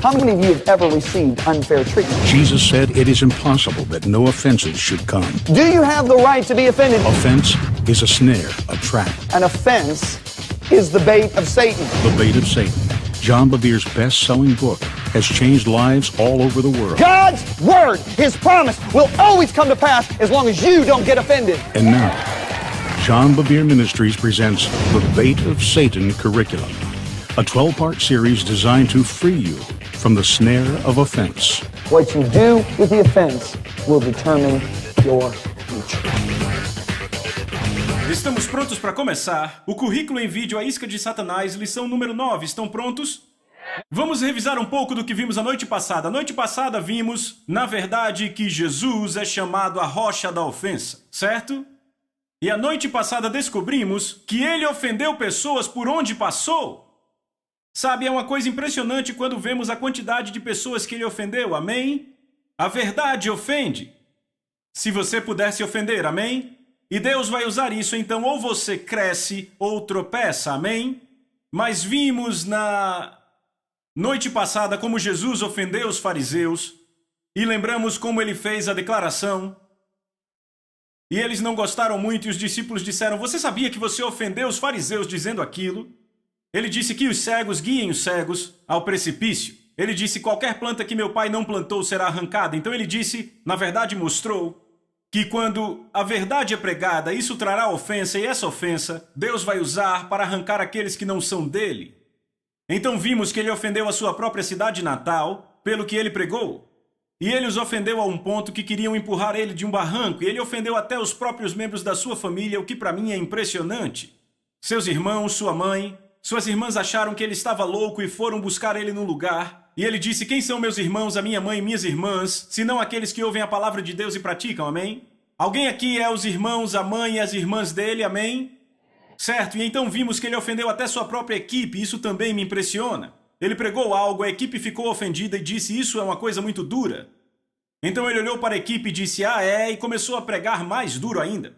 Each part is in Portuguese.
How many of you have ever received unfair treatment? Jesus said it is impossible that no offenses should come. Do you have the right to be offended? Offense is a snare, a trap. An offense is the bait of Satan. The bait of Satan. John Bevere's best-selling book has changed lives all over the world. God's word, His promise, will always come to pass as long as you don't get offended. And now, John Bevere Ministries presents The Bait of Satan Curriculum, a 12-part series designed to free you from the snare of offense. What you do with the offense will determine your future. Estamos prontos para começar. O currículo em vídeo A Isca de Satanás, lição número 9. Estão prontos? Vamos revisar um pouco do que vimos a noite passada. A noite passada vimos, na verdade, que Jesus é chamado a rocha da ofensa, certo? E a noite passada descobrimos que ele ofendeu pessoas por onde passou. Sabe, é uma coisa impressionante quando vemos a quantidade de pessoas que ele ofendeu, amém? A verdade ofende. Se você puder se ofender, amém? E Deus vai usar isso, então ou você cresce ou tropeça, amém? Mas vimos na noite passada como Jesus ofendeu os fariseus e lembramos como ele fez a declaração. E eles não gostaram muito e os discípulos disseram, você sabia que você ofendeu os fariseus dizendo aquilo? Ele disse que os cegos guiem os cegos ao precipício. Ele disse, qualquer planta que meu pai não plantou será arrancada. Então ele disse, na verdade mostrou, que quando a verdade é pregada, isso trará ofensa, e essa ofensa Deus vai usar para arrancar aqueles que não são dele. Então vimos que ele ofendeu a sua própria cidade natal, pelo que ele pregou. E ele os ofendeu a um ponto que queriam empurrar ele de um barranco, e ele ofendeu até os próprios membros da sua família, o que para mim é impressionante. Seus irmãos, sua mãe, suas irmãs acharam que ele estava louco e foram buscar ele num lugar. E ele disse, quem são meus irmãos, a minha mãe e minhas irmãs, senão aqueles que ouvem a palavra de Deus e praticam, amém? Alguém aqui é os irmãos, a mãe e as irmãs dele, amém? Certo, e então vimos que ele ofendeu até sua própria equipe, isso também me impressiona. Ele pregou algo, a equipe ficou ofendida e disse, isso é uma coisa muito dura. Então ele olhou para a equipe e disse, e começou a pregar mais duro ainda.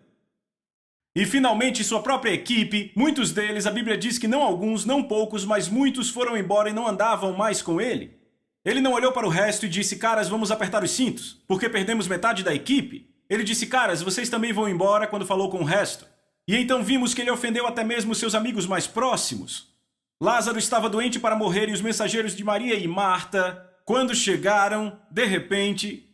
E finalmente sua própria equipe, muitos deles, a Bíblia diz que não alguns, não poucos, mas muitos foram embora e não andavam mais com ele. Ele não olhou para o resto e disse, caras, vamos apertar os cintos, porque perdemos metade da equipe. Ele disse, caras, vocês também vão embora, quando falou com o resto. E então vimos que ele ofendeu até mesmo seus amigos mais próximos. Lázaro estava doente para morrer e os mensageiros de Maria e Marta, quando chegaram, de repente,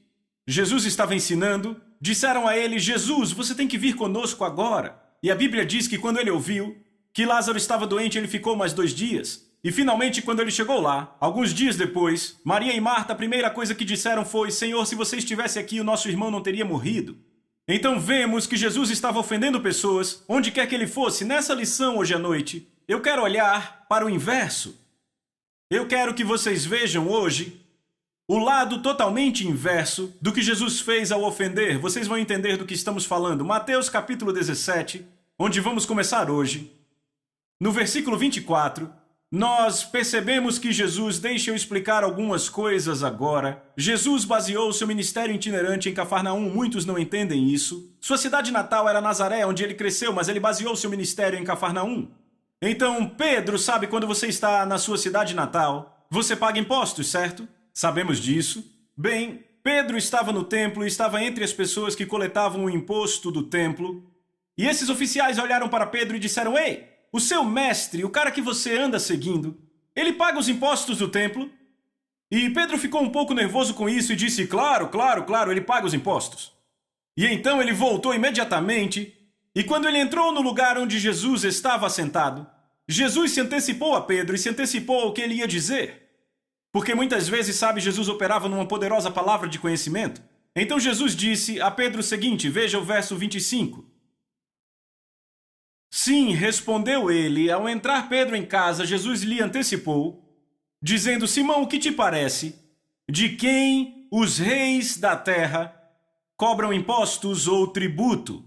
Jesus estava ensinando, disseram a ele, Jesus, você tem que vir conosco agora. E a Bíblia diz que quando ele ouviu que Lázaro estava doente, ele ficou mais 2 dias. E finalmente, quando ele chegou lá, alguns dias depois, Maria e Marta, a primeira coisa que disseram foi, Senhor, se você estivesse aqui, o nosso irmão não teria morrido. Então vemos que Jesus estava ofendendo pessoas, onde quer que ele fosse. Nessa lição hoje à noite, eu quero olhar para o inverso. Eu quero que vocês vejam hoje o lado totalmente inverso do que Jesus fez ao ofender. Vocês vão entender do que estamos falando. Mateus capítulo 17, onde vamos começar hoje. No versículo 24, nós percebemos que Jesus, deixa eu explicar algumas coisas agora. Jesus baseou seu ministério itinerante em Cafarnaum, muitos não entendem isso. Sua cidade natal era Nazaré, onde ele cresceu, mas ele baseou seu ministério em Cafarnaum. Então, Pedro, sabe quando você está na sua cidade natal, você paga impostos, certo? Sabemos disso. Bem, Pedro estava no templo e estava entre as pessoas que coletavam o imposto do templo. E esses oficiais olharam para Pedro e disseram, ei, o seu mestre, o cara que você anda seguindo, ele paga os impostos do templo? E Pedro ficou um pouco nervoso com isso e disse, claro, ele paga os impostos. E então ele voltou imediatamente, e quando ele entrou no lugar onde Jesus estava assentado, Jesus se antecipou a Pedro e se antecipou ao que ele ia dizer. Porque muitas vezes, sabe, Jesus operava numa poderosa palavra de conhecimento. Então Jesus disse a Pedro o seguinte, veja o verso 25. Sim, respondeu ele, ao entrar Pedro em casa, Jesus lhe antecipou, dizendo, Simão, o que te parece? De quem os reis da terra cobram impostos ou tributo?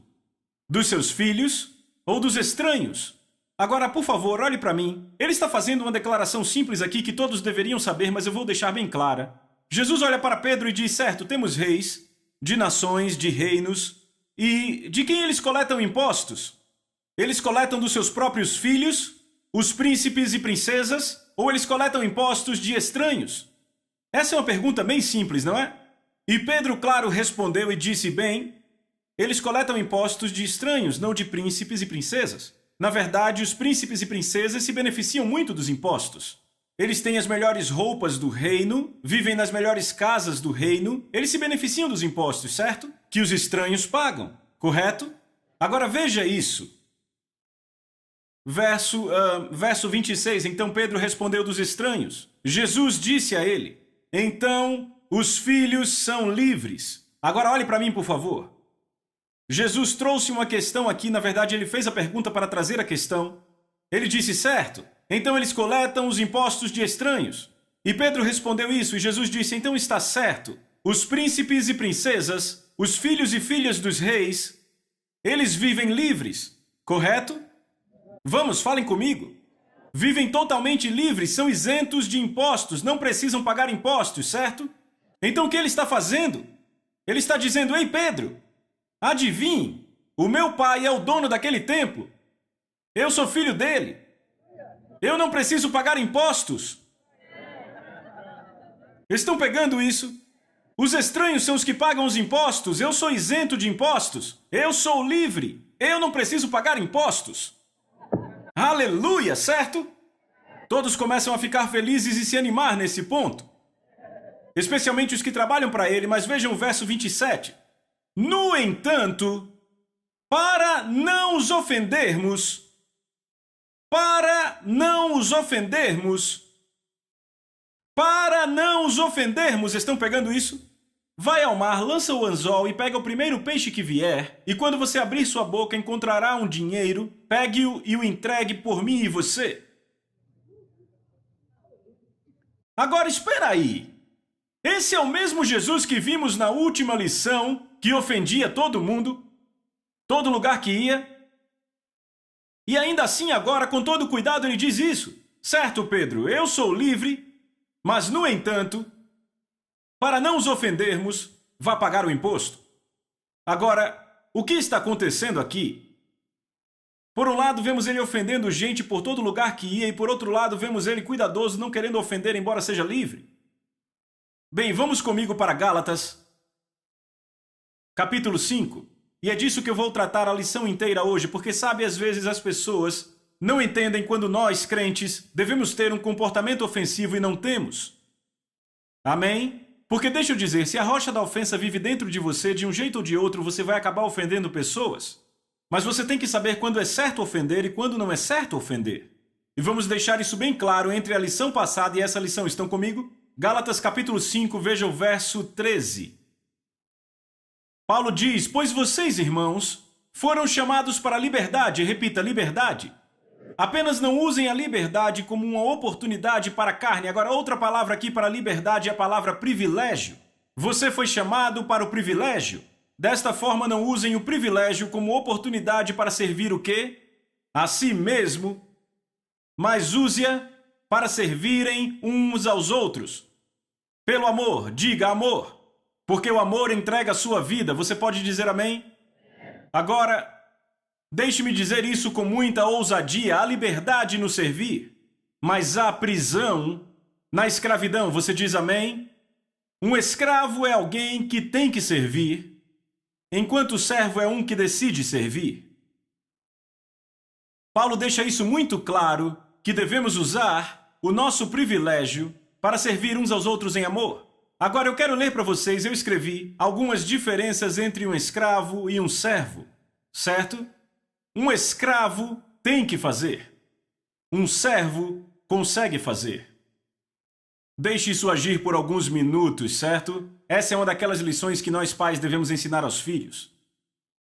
Dos seus filhos ou dos estranhos? Agora, por favor, olhe para mim. Ele está fazendo uma declaração simples aqui que todos deveriam saber, mas eu vou deixar bem clara. Jesus olha para Pedro e diz, certo, temos reis, de nações, de reinos, e de quem eles coletam impostos? Eles coletam dos seus próprios filhos, os príncipes e princesas, ou eles coletam impostos de estranhos? Essa é uma pergunta bem simples, não é? E Pedro, claro, respondeu e disse, bem, eles coletam impostos de estranhos, não de príncipes e princesas. Na verdade, os príncipes e princesas se beneficiam muito dos impostos. Eles têm as melhores roupas do reino, vivem nas melhores casas do reino, eles se beneficiam dos impostos, certo? Que os estranhos pagam, correto? Agora veja isso. Verso 26, então Pedro respondeu dos estranhos. Jesus disse a ele, então os filhos são livres. Agora olhe para mim, por favor. Jesus trouxe uma questão aqui, na verdade ele fez a pergunta para trazer a questão. Ele disse, certo, então eles coletam os impostos de estranhos. E Pedro respondeu isso, e Jesus disse, então está certo. Os príncipes e princesas, os filhos e filhas dos reis, eles vivem livres, correto? Vamos, falem comigo. Vivem totalmente livres, são isentos de impostos, não precisam pagar impostos, certo? Então o que ele está fazendo? Ele está dizendo, ei Pedro, adivinhe, o meu pai é o dono daquele templo. Eu sou filho dele. Eu não preciso pagar impostos. Estão pegando isso? Os estranhos são os que pagam os impostos. Eu sou isento de impostos. Eu sou livre. Eu não preciso pagar impostos. Aleluia, certo? Todos começam a ficar felizes e se animar nesse ponto. Especialmente os que trabalham para ele, mas vejam o verso 27. No entanto, para não os ofendermos, estão pegando isso? Vai ao mar, lança o anzol e pega o primeiro peixe que vier, e quando você abrir sua boca encontrará um dinheiro, pegue-o e o entregue por mim e você. Agora espera aí. Esse é o mesmo Jesus que vimos na última lição, que ofendia todo mundo, todo lugar que ia. E ainda assim agora, com todo cuidado, ele diz isso. Certo, Pedro, eu sou livre, mas no entanto, para não os ofendermos, vá pagar o imposto. Agora, o que está acontecendo aqui? Por um lado, vemos ele ofendendo gente por todo lugar que ia, e por outro lado, vemos ele cuidadoso, não querendo ofender, embora seja livre. Bem, vamos comigo para Gálatas, capítulo 5. E é disso que eu vou tratar a lição inteira hoje, porque sabe, às vezes as pessoas não entendem quando nós, crentes, devemos ter um comportamento ofensivo e não temos. Amém? Porque deixa eu dizer, se a rocha da ofensa vive dentro de você, de um jeito ou de outro, você vai acabar ofendendo pessoas. Mas você tem que saber quando é certo ofender e quando não é certo ofender. E vamos deixar isso bem claro entre a lição passada e essa lição. Estão comigo? Gálatas capítulo 5, veja o verso 13. Paulo diz, pois vocês, irmãos, foram chamados para a liberdade. Repita, liberdade. Apenas não usem a liberdade como uma oportunidade para a carne. Agora, outra palavra aqui para liberdade é a palavra privilégio. Você foi chamado para o privilégio. Desta forma, não usem o privilégio como oportunidade para servir o quê? A si mesmo, mas use-a para servirem uns aos outros. Pelo amor, diga amor. Porque o amor entrega a sua vida. Você pode dizer amém? Agora, deixe-me dizer isso com muita ousadia. Há liberdade no servir, mas há prisão na escravidão. Você diz amém? Um escravo é alguém que tem que servir, enquanto o servo é um que decide servir. Paulo deixa isso muito claro, que devemos usar o nosso privilégio para servir uns aos outros em amor. Agora eu quero ler para vocês, eu escrevi algumas diferenças entre um escravo e um servo, certo? Um escravo tem que fazer. Um servo consegue fazer. Deixe isso agir por alguns minutos, certo? Essa é uma daquelas lições que nós pais devemos ensinar aos filhos.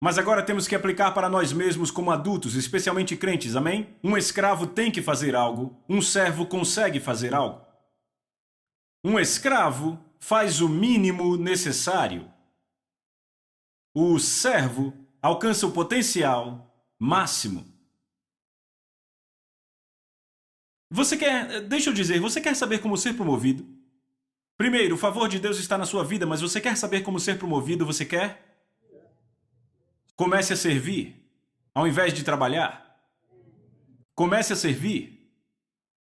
Mas agora temos que aplicar para nós mesmos como adultos, especialmente crentes, amém? Um escravo tem que fazer algo, um servo consegue fazer algo. Um escravo faz o mínimo necessário. O servo alcança o potencial máximo. Deixa eu dizer, você quer saber como ser promovido? Primeiro, o favor de Deus está na sua vida, mas você quer saber como ser promovido? Você quer? Comece a servir, ao invés de trabalhar. Comece a servir.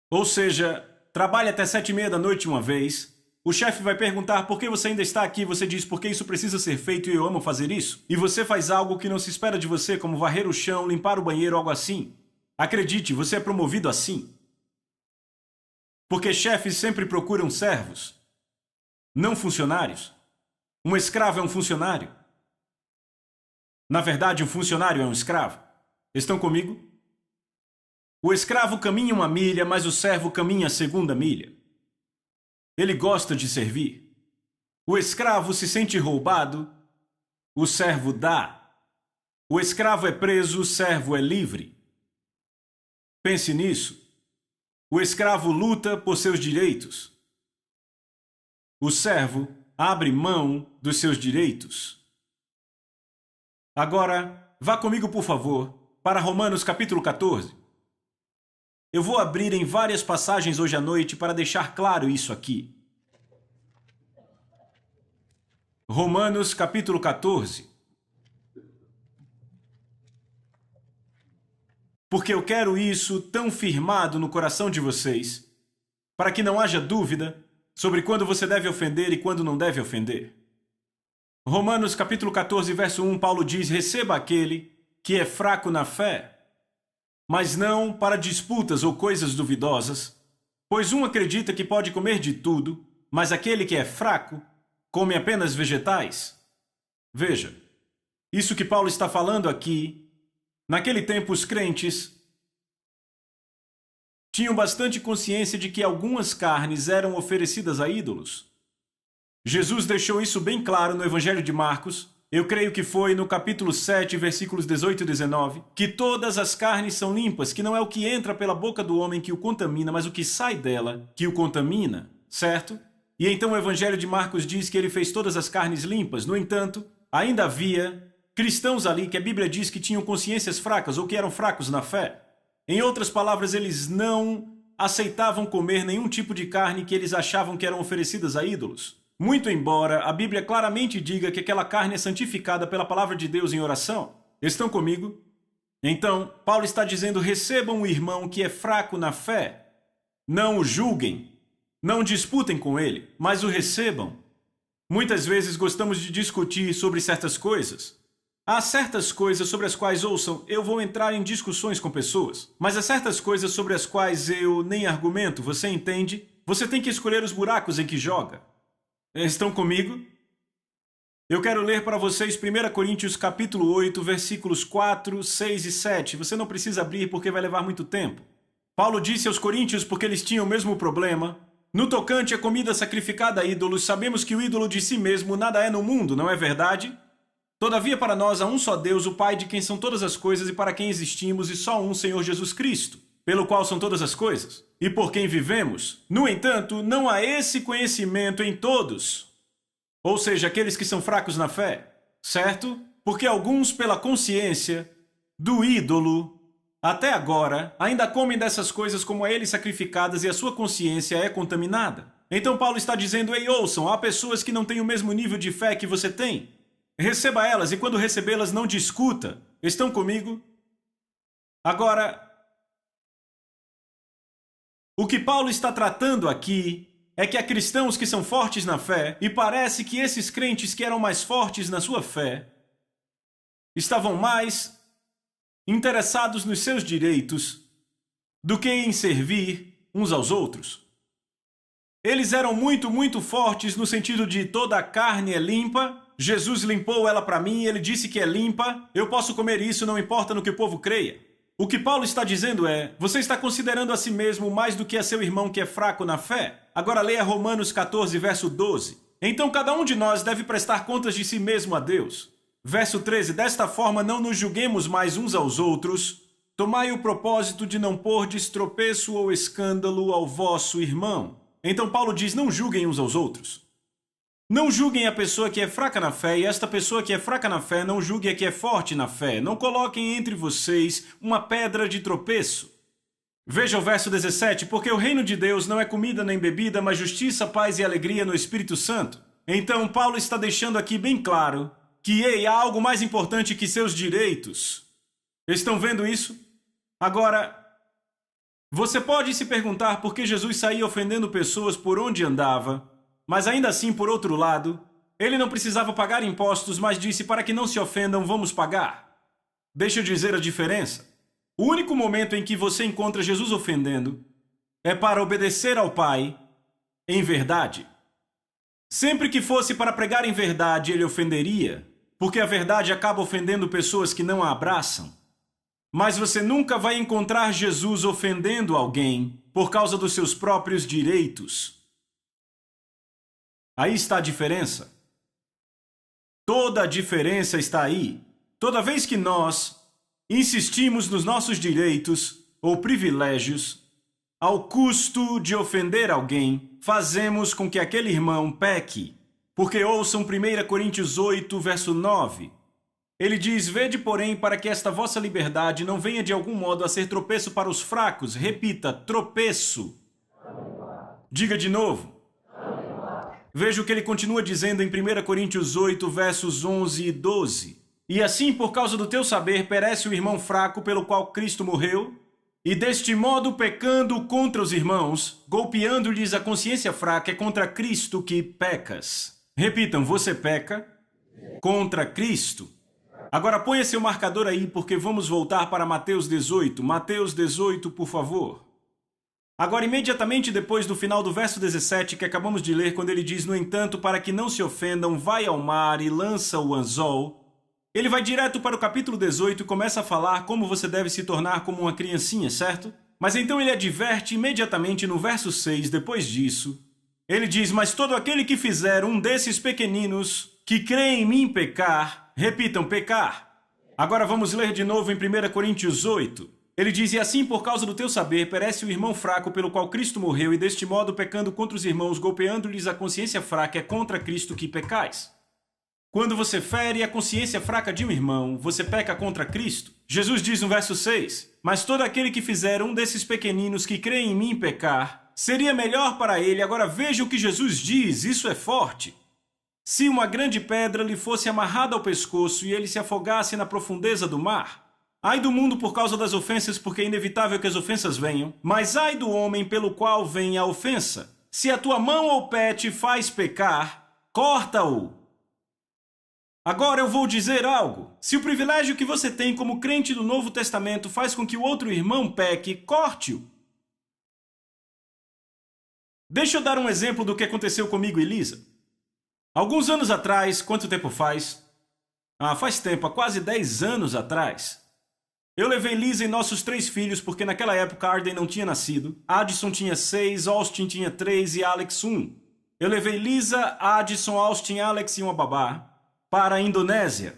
Ou seja, trabalhe até 7:30 da noite uma vez. O chefe vai perguntar por que você ainda está aqui. Você diz porque isso precisa ser feito e eu amo fazer isso. E você faz algo que não se espera de você, como varrer o chão, limpar o banheiro, algo assim. Acredite, você é promovido assim. Porque chefes sempre procuram servos, não funcionários. Um escravo é um funcionário. Na verdade, um funcionário é um escravo. Estão comigo? O escravo caminha 1 milha, mas o servo caminha a 2ª milha. Ele gosta de servir. O escravo se sente roubado, o servo dá. O escravo é preso, o servo é livre. Pense nisso. O escravo luta por seus direitos. O servo abre mão dos seus direitos. Agora, vá comigo, por favor, para Romanos capítulo 14. Eu vou abrir em várias passagens hoje à noite para deixar claro isso aqui. Romanos capítulo 14. Porque eu quero isso tão firmado no coração de vocês, para que não haja dúvida sobre quando você deve ofender e quando não deve ofender. Romanos capítulo 14, verso 1, Paulo diz: receba aquele que é fraco na fé, mas não para disputas ou coisas duvidosas, pois um acredita que pode comer de tudo, mas aquele que é fraco come apenas vegetais. Veja, isso que Paulo está falando aqui, naquele tempo os crentes tinham bastante consciência de que algumas carnes eram oferecidas a ídolos. Jesus deixou isso bem claro no Evangelho de Marcos. Eu creio que foi no capítulo 7, versículos 18 e 19, que todas as carnes são limpas, que não é o que entra pela boca do homem que o contamina, mas o que sai dela que o contamina, certo? E então o Evangelho de Marcos diz que ele fez todas as carnes limpas. No entanto, ainda havia cristãos ali que a Bíblia diz que tinham consciências fracas ou que eram fracos na fé. Em outras palavras, eles não aceitavam comer nenhum tipo de carne que eles achavam que eram oferecidas a ídolos. Muito embora a Bíblia claramente diga que aquela carne é santificada pela palavra de Deus em oração. Estão comigo? Então, Paulo está dizendo: recebam o irmão que é fraco na fé. Não o julguem. Não disputem com ele, mas o recebam. Muitas vezes gostamos de discutir sobre certas coisas. Há certas coisas sobre as quais, ouçam, eu vou entrar em discussões com pessoas, mas há certas coisas sobre as quais eu nem argumento, você entende? Você tem que escolher os buracos em que joga. Estão comigo? Eu quero ler para vocês 1 Coríntios capítulo 8, versículos 4, 6 e 7. Você não precisa abrir porque vai levar muito tempo. Paulo disse aos coríntios porque eles tinham o mesmo problema. No tocante à comida sacrificada a ídolos, sabemos que o ídolo de si mesmo nada é no mundo, não é verdade? Todavia para nós há um só Deus, o Pai de quem são todas as coisas e para quem existimos, e só um Senhor Jesus Cristo, pelo qual são todas as coisas, e por quem vivemos. No entanto, não há esse conhecimento em todos, ou seja, aqueles que são fracos na fé, certo? Porque alguns, pela consciência do ídolo, até agora, ainda comem dessas coisas como a eles sacrificadas e a sua consciência é contaminada. Então Paulo está dizendo: ei, ouçam, há pessoas que não têm o mesmo nível de fé que você tem. Receba elas e quando recebê-las não discuta. Estão comigo? Agora, o que Paulo está tratando aqui é que há cristãos que são fortes na fé e parece que esses crentes que eram mais fortes na sua fé estavam mais interessados nos seus direitos do que em servir uns aos outros. Eles eram muito fortes no sentido de toda a carne é limpa. Jesus limpou ela para mim, ele disse que é limpa, eu posso comer isso, não importa no que o povo creia. O que Paulo está dizendo é: você está considerando a si mesmo mais do que a seu irmão que é fraco na fé? Agora leia Romanos 14, verso 12. Então cada um de nós deve prestar contas de si mesmo a Deus. Verso 13, desta forma não nos julguemos mais uns aos outros, tomai o propósito de não pôr tropeço ou escândalo ao vosso irmão. Então Paulo diz: não julguem uns aos outros. Não julguem a pessoa que é fraca na fé, e esta pessoa que é fraca na fé não julgue a que é forte na fé. Não coloquem entre vocês uma pedra de tropeço. Veja o verso 17, porque o reino de Deus não é comida nem bebida, mas justiça, paz e alegria no Espírito Santo. Então, Paulo está deixando aqui bem claro que há algo mais importante que seus direitos. Estão vendo isso? Agora, você pode se perguntar por que Jesus saía ofendendo pessoas por onde andava, mas ainda assim, por outro lado, ele não precisava pagar impostos, mas disse para que não se ofendam, vamos pagar. Deixa eu dizer a diferença. O único momento em que você encontra Jesus ofendendo é para obedecer ao Pai em verdade. Sempre que fosse para pregar em verdade, ele ofenderia, porque a verdade acaba ofendendo pessoas que não a abraçam. Mas você nunca vai encontrar Jesus ofendendo alguém por causa dos seus próprios direitos. Aí está a diferença. Toda a diferença está aí. Toda vez que nós insistimos nos nossos direitos ou privilégios, ao custo de ofender alguém, fazemos com que aquele irmão peque. Porque ouçam 1 Coríntios 8, verso 9. Ele diz, vede, porém, para que esta vossa liberdade não venha de algum modo a ser tropeço para os fracos. Repita, tropeço. Diga de novo. Veja o que ele continua dizendo em 1 Coríntios 8, versos 11 e 12. E assim, por causa do teu saber, perece o irmão fraco pelo qual Cristo morreu, e deste modo, pecando contra os irmãos, golpeando-lhes a consciência fraca, é contra Cristo que pecas. Repitam, você peca contra Cristo. Agora ponha seu marcador aí, porque vamos voltar para Mateus 18. Mateus 18, por favor. Agora, imediatamente depois do final do verso 17, que acabamos de ler, quando ele diz, no entanto, para que não se ofendam, vai ao mar e lança o anzol, ele vai direto para o capítulo 18 e começa a falar como você deve se tornar como uma criancinha, certo? Mas então ele adverte imediatamente no verso 6, depois disso. Ele diz, mas todo aquele que fizer um desses pequeninos que crê em mim pecar, repitam, pecar. Agora vamos ler de novo em 1 Coríntios 8. Ele diz, e assim por causa do teu saber, perece o irmão fraco pelo qual Cristo morreu, e deste modo, pecando contra os irmãos, golpeando-lhes a consciência fraca, é contra Cristo que pecais. Quando você fere a consciência fraca de um irmão, você peca contra Cristo. Jesus diz no verso 6, mas todo aquele que fizer um desses pequeninos que crê em mim pecar, seria melhor para ele. Agora veja o que Jesus diz, isso é forte. Se uma grande pedra lhe fosse amarrada ao pescoço e ele se afogasse na profundeza do mar, ai do mundo por causa das ofensas, porque é inevitável que as ofensas venham, mas ai do homem pelo qual vem a ofensa. Se a tua mão ou pé te faz pecar, corta-o. Agora eu vou dizer algo. Se o privilégio que você tem como crente do Novo Testamento faz com que o outro irmão peque, corte-o. Deixa eu dar um exemplo do que aconteceu comigo e Lisa. Alguns anos atrás, quanto tempo faz? Faz tempo, há quase 10 anos atrás. Eu levei Lisa e nossos 3 filhos, porque naquela época Arden não tinha nascido. Addison tinha 6, Austin tinha 3 e Alex 1. Eu levei Lisa, Addison, Austin, Alex e uma babá para a Indonésia.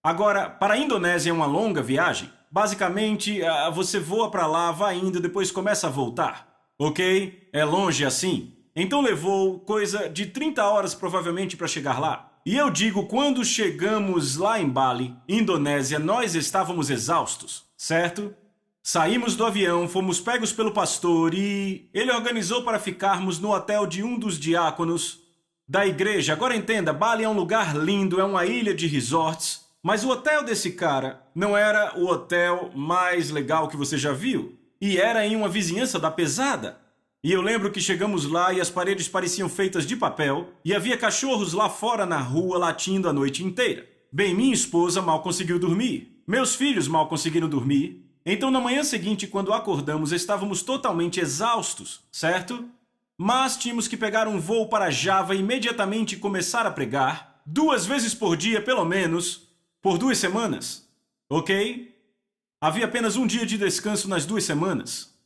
Agora, para a Indonésia é uma longa viagem. Basicamente, você voa para lá, vai indo e depois começa a voltar. Ok? É longe assim. Então levou coisa de 30 horas provavelmente para chegar lá. E eu digo, quando chegamos lá em Bali, Indonésia, nós estávamos exaustos, certo? Saímos do avião, fomos pegos pelo pastor e ele organizou para ficarmos no hotel de um dos diáconos da igreja. Agora entenda, Bali é um lugar lindo, é uma ilha de resorts, mas o hotel desse cara não era o hotel mais legal que você já viu. E era em uma vizinhança da pesada. E eu lembro que chegamos lá e as paredes pareciam feitas de papel e havia cachorros lá fora na rua latindo a noite inteira. Bem, minha esposa mal conseguiu dormir. Meus filhos mal conseguiram dormir. Então na manhã seguinte, quando acordamos, estávamos totalmente exaustos, certo? Mas tínhamos que pegar um voo para Java e imediatamente começar a pregar, 2 vezes por dia pelo menos, por 2 semanas. Ok? Havia apenas um dia de descanso nas 2 semanas.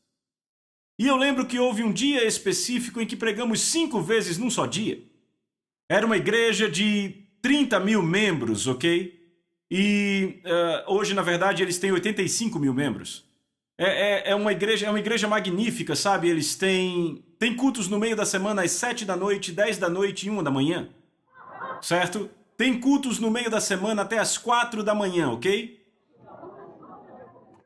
E eu lembro que houve um dia específico em que pregamos 5 vezes num só dia. Era uma igreja de 30 mil membros, ok? E hoje, na verdade, eles têm 85 mil membros. É uma igreja magnífica, sabe? Eles têm cultos no meio da semana às 7 da noite, 10 da noite e 1 da manhã. Certo? Tem cultos no meio da semana até às 4 da manhã, ok?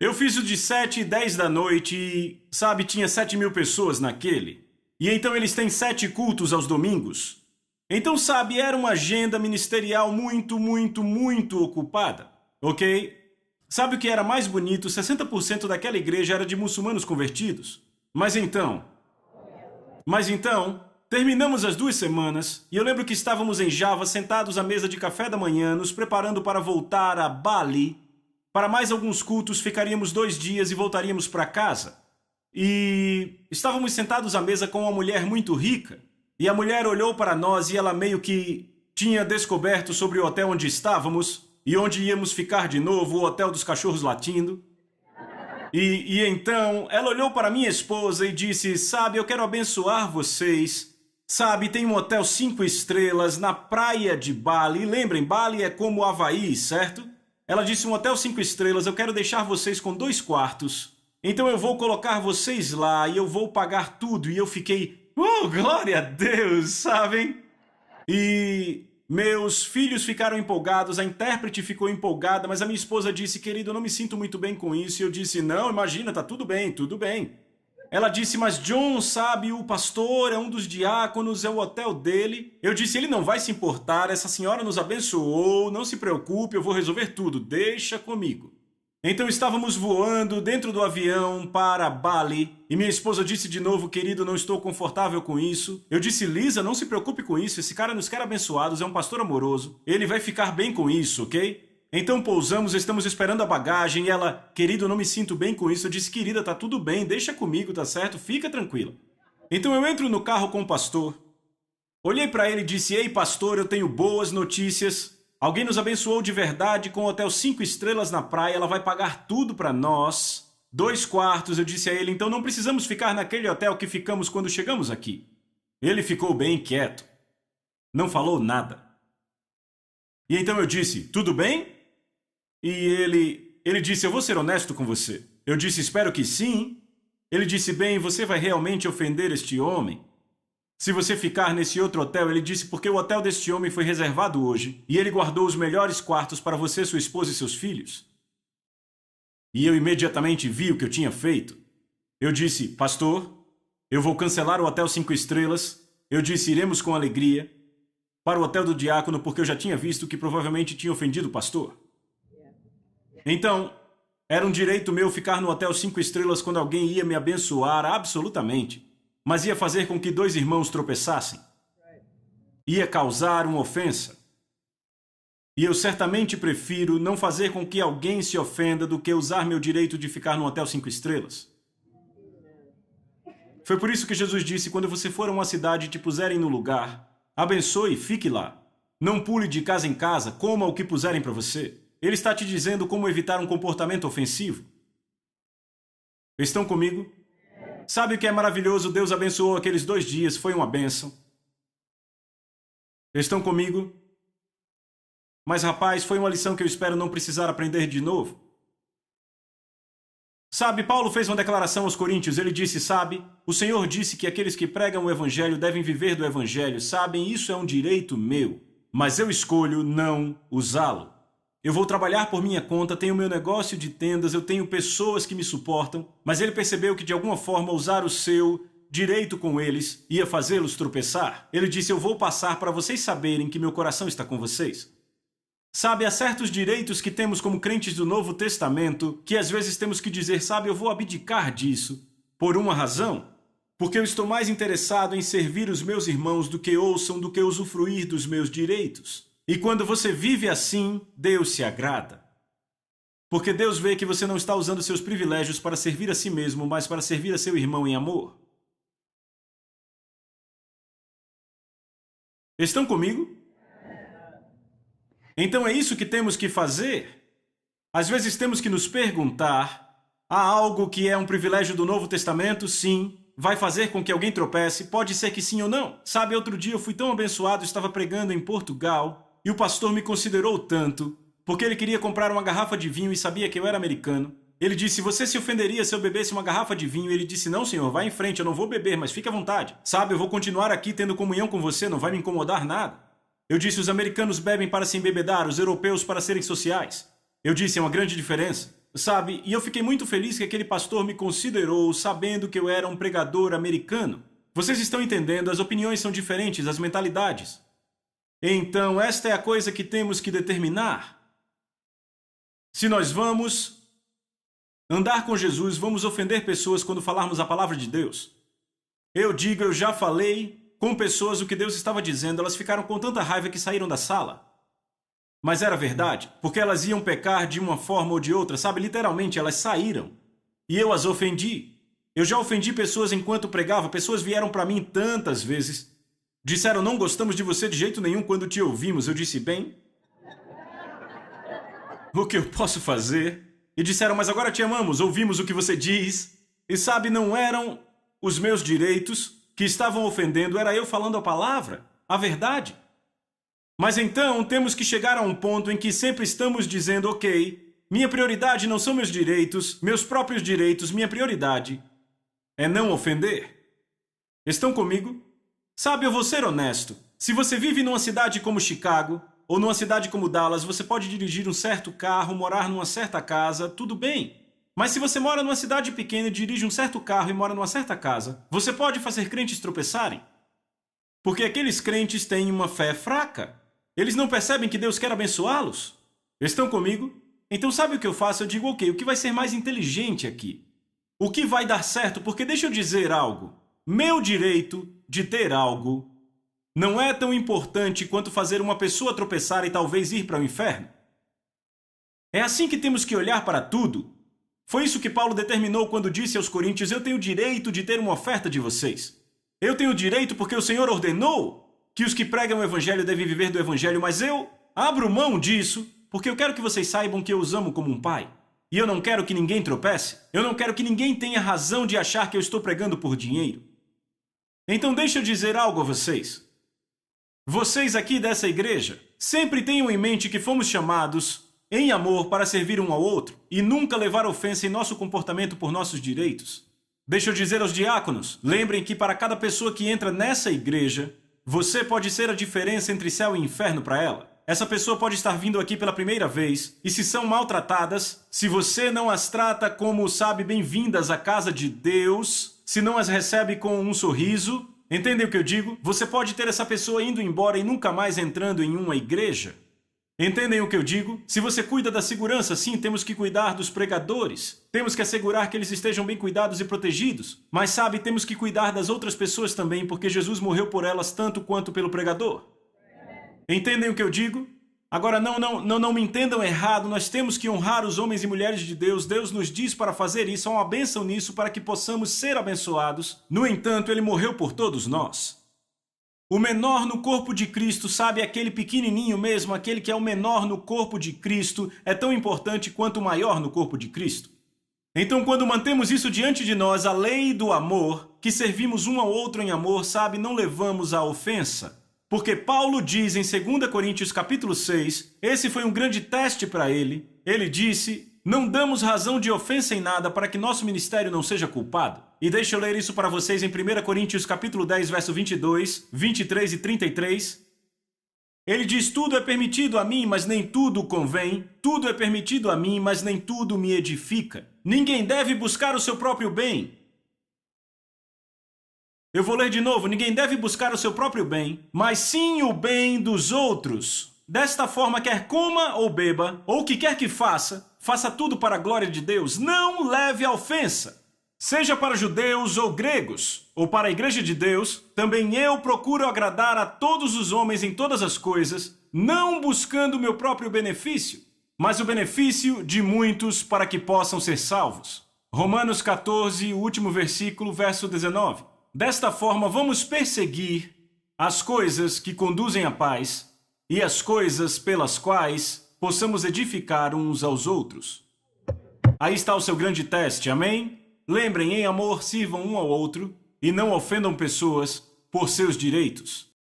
Eu fiz o de 7 e 10 da noite e, sabe, tinha 7.000 pessoas naquele. E então eles têm 7 cultos aos domingos. Então, sabe, era uma agenda ministerial muito ocupada, ok? Sabe o que era mais bonito? 60% daquela igreja era de muçulmanos convertidos. Mas então, terminamos as 2 semanas e eu lembro que estávamos em Java sentados à mesa de café da manhã, nos preparando para voltar a Bali. Para mais alguns cultos, ficaríamos 2 dias e voltaríamos para casa. E estávamos sentados à mesa com uma mulher muito rica. E a mulher olhou para nós e ela meio que tinha descoberto sobre o hotel onde estávamos e onde íamos ficar de novo, o hotel dos cachorros latindo. E então ela olhou para minha esposa e disse, sabe, eu quero abençoar vocês. Sabe, tem um hotel 5 estrelas na praia de Bali. E lembrem, Bali é como o Havaí, certo? Ela disse, um hotel 5 estrelas, eu quero deixar vocês com 2 quartos. Então eu vou colocar vocês lá e eu vou pagar tudo. E eu fiquei, oh, glória a Deus, sabem? E meus filhos ficaram empolgados, a intérprete ficou empolgada, mas a minha esposa disse, querido, eu não me sinto muito bem com isso. E eu disse, não, imagina, tá tudo bem, tudo bem. Ela disse, mas John, sabe, o pastor é um dos diáconos, é o hotel dele. Eu disse, ele não vai se importar, essa senhora nos abençoou, não se preocupe, eu vou resolver tudo, deixa comigo. Então estávamos voando dentro do avião para Bali e minha esposa disse de novo, querido, não estou confortável com isso. Eu disse, Lisa, não se preocupe com isso, esse cara nos quer abençoados, é um pastor amoroso, ele vai ficar bem com isso, ok? Então pousamos, estamos esperando a bagagem e ela, querido, não me sinto bem com isso. Eu disse, querida, tá tudo bem, deixa comigo, tá certo? Fica tranquila. Então eu entro no carro com o pastor, olhei para ele e disse, ei pastor, eu tenho boas notícias. Alguém nos abençoou de verdade com o hotel 5 estrelas na praia, ela vai pagar tudo para nós. 2 quartos, eu disse a ele, então não precisamos ficar naquele hotel que ficamos quando chegamos aqui. Ele ficou bem quieto, não falou nada. E então eu disse, tudo bem? E ele disse, eu vou ser honesto com você. Eu disse, espero que sim. Ele disse, bem, você vai realmente ofender este homem? Se você ficar nesse outro hotel, ele disse, porque o hotel deste homem foi reservado hoje e ele guardou os melhores quartos para você, sua esposa e seus filhos. E eu imediatamente vi o que eu tinha feito. Eu disse, pastor, eu vou cancelar o hotel 5 estrelas. Eu disse, iremos com alegria para o hotel do diácono, porque eu já tinha visto que provavelmente tinha ofendido o pastor. Então, era um direito meu ficar no hotel 5 estrelas quando alguém ia me abençoar, absolutamente. Mas ia fazer com que 2 irmãos tropeçassem. Ia causar uma ofensa. E eu certamente prefiro não fazer com que alguém se ofenda do que usar meu direito de ficar no hotel 5 estrelas. Foi por isso que Jesus disse, quando você for a uma cidade e te puserem no lugar, abençoe e fique lá. Não pule de casa em casa, coma o que puserem para você. Ele está te dizendo como evitar um comportamento ofensivo. Estão comigo? Sabe o que é maravilhoso? Deus abençoou aqueles 2 dias, foi uma bênção. Estão comigo? Mas rapaz, foi uma lição que eu espero não precisar aprender de novo. Sabe, Paulo fez uma declaração aos Coríntios, ele disse, sabe, o Senhor disse que aqueles que pregam o Evangelho devem viver do Evangelho, sabem, isso é um direito meu, mas eu escolho não usá-lo. Eu vou trabalhar por minha conta, tenho meu negócio de tendas, eu tenho pessoas que me suportam, mas ele percebeu que de alguma forma usar o seu direito com eles ia fazê-los tropeçar. Ele disse, eu vou passar para vocês saberem que meu coração está com vocês. Sabe, há certos direitos que temos como crentes do Novo Testamento que às vezes temos que dizer, sabe, eu vou abdicar disso. Por uma razão. Porque eu estou mais interessado em servir os meus irmãos do que ouçam, do que usufruir dos meus direitos. E quando você vive assim, Deus se agrada. Porque Deus vê que você não está usando seus privilégios para servir a si mesmo, mas para servir a seu irmão em amor. Estão comigo? Então é isso que temos que fazer. Às vezes temos que nos perguntar, há algo que é um privilégio do Novo Testamento? Sim. Vai fazer com que alguém tropece? Pode ser que sim ou não. Sabe, outro dia eu fui tão abençoado, estava pregando em Portugal, e o pastor me considerou tanto, porque ele queria comprar uma garrafa de vinho e sabia que eu era americano. Ele disse, você se ofenderia se eu bebesse uma garrafa de vinho? Ele disse, não senhor, vá em frente, eu não vou beber, mas fique à vontade. Sabe, eu vou continuar aqui tendo comunhão com você, não vai me incomodar nada. Eu disse, os americanos bebem para se embebedar, os europeus para serem sociais. Eu disse, é uma grande diferença. Sabe, e eu fiquei muito feliz que aquele pastor me considerou sabendo que eu era um pregador americano. Vocês estão entendendo? As opiniões são diferentes, as mentalidades. Então, esta é a coisa que temos que determinar. Se nós vamos andar com Jesus, vamos ofender pessoas quando falarmos a palavra de Deus. Eu já falei com pessoas o que Deus estava dizendo, elas ficaram com tanta raiva que saíram da sala. Mas era verdade, porque elas iam pecar de uma forma ou de outra, sabe? Literalmente, elas saíram. E eu as ofendi. Eu já ofendi pessoas enquanto pregava, pessoas vieram para mim tantas vezes. Disseram, não gostamos de você de jeito nenhum quando te ouvimos. Eu disse, bem, o que eu posso fazer? E disseram, mas agora te amamos, ouvimos o que você diz. E sabe, não eram os meus direitos que estavam ofendendo, era eu falando a palavra, a verdade. Mas então temos que chegar a um ponto em que sempre estamos dizendo, ok, minha prioridade não são meus direitos, meus próprios direitos, minha prioridade é não ofender. Estão comigo? Sabe, eu vou ser honesto. Se você vive numa cidade como Chicago, ou numa cidade como Dallas, você pode dirigir um certo carro, morar numa certa casa, tudo bem. Mas se você mora numa cidade pequena e dirige um certo carro e mora numa certa casa, você pode fazer crentes tropeçarem. Porque aqueles crentes têm uma fé fraca. Eles não percebem que Deus quer abençoá-los? Estão comigo? Então sabe o que eu faço? Eu digo, ok, o que vai ser mais inteligente aqui? O que vai dar certo? Porque deixa eu dizer algo. Meu direito de ter algo não é tão importante quanto fazer uma pessoa tropeçar e talvez ir para o inferno. É assim que temos que olhar para tudo. Foi isso que Paulo determinou quando disse aos Coríntios, eu tenho o direito de ter uma oferta de vocês. Eu tenho o direito porque o Senhor ordenou que os que pregam o Evangelho devem viver do Evangelho, mas eu abro mão disso porque eu quero que vocês saibam que eu os amo como um pai. E eu não quero que ninguém tropece. Eu não quero que ninguém tenha razão de achar que eu estou pregando por dinheiro. Então deixa eu dizer algo a vocês. Vocês aqui dessa igreja sempre tenham em mente que fomos chamados em amor para servir um ao outro e nunca levar ofensa em nosso comportamento por nossos direitos. Deixa eu dizer aos diáconos, lembrem que para cada pessoa que entra nessa igreja, você pode ser a diferença entre céu e inferno para ela. Essa pessoa pode estar vindo aqui pela primeira vez e se são maltratadas, se você não as trata como, sabe, bem-vindas à casa de Deus, se não as recebe com um sorriso, entendem o que eu digo? Você pode ter essa pessoa indo embora e nunca mais entrando em uma igreja. Entendem o que eu digo? Se você cuida da segurança, sim, temos que cuidar dos pregadores. Temos que assegurar que eles estejam bem cuidados e protegidos. Mas sabe, temos que cuidar das outras pessoas também, porque Jesus morreu por elas tanto quanto pelo pregador. Entendem o que eu digo? Agora, não me entendam errado, nós temos que honrar os homens e mulheres de Deus. Deus nos diz para fazer isso, há uma bênção nisso para que possamos ser abençoados. No entanto, Ele morreu por todos nós. O menor no corpo de Cristo, sabe, aquele pequenininho mesmo, aquele que é o menor no corpo de Cristo, é tão importante quanto o maior no corpo de Cristo. Então, quando mantemos isso diante de nós, a lei do amor, que servimos um ao outro em amor, sabe, não levamos à ofensa. Porque Paulo diz em 2 Coríntios capítulo 6, esse foi um grande teste para ele, ele disse, não damos razão de ofensa em nada para que nosso ministério não seja culpado. E deixa eu ler isso para vocês em 1 Coríntios capítulo 10, verso 22, 23 e 33. Ele diz, tudo é permitido a mim, mas nem tudo convém. Tudo é permitido a mim, mas nem tudo me edifica. Ninguém deve buscar o seu próprio bem. Eu vou ler de novo. Ninguém deve buscar o seu próprio bem, mas sim o bem dos outros. Desta forma, quer coma ou beba, ou o que quer que faça, faça tudo para a glória de Deus. Não leve a ofensa. Seja para judeus ou gregos, ou para a igreja de Deus, também eu procuro agradar a todos os homens em todas as coisas, não buscando o meu próprio benefício, mas o benefício de muitos para que possam ser salvos. Romanos 14, o último versículo, verso 19. Desta forma, vamos perseguir as coisas que conduzem à paz e as coisas pelas quais possamos edificar uns aos outros. Aí está o seu grande teste, amém? Lembrem, em amor, sirvam um ao outro e não ofendam pessoas por seus direitos.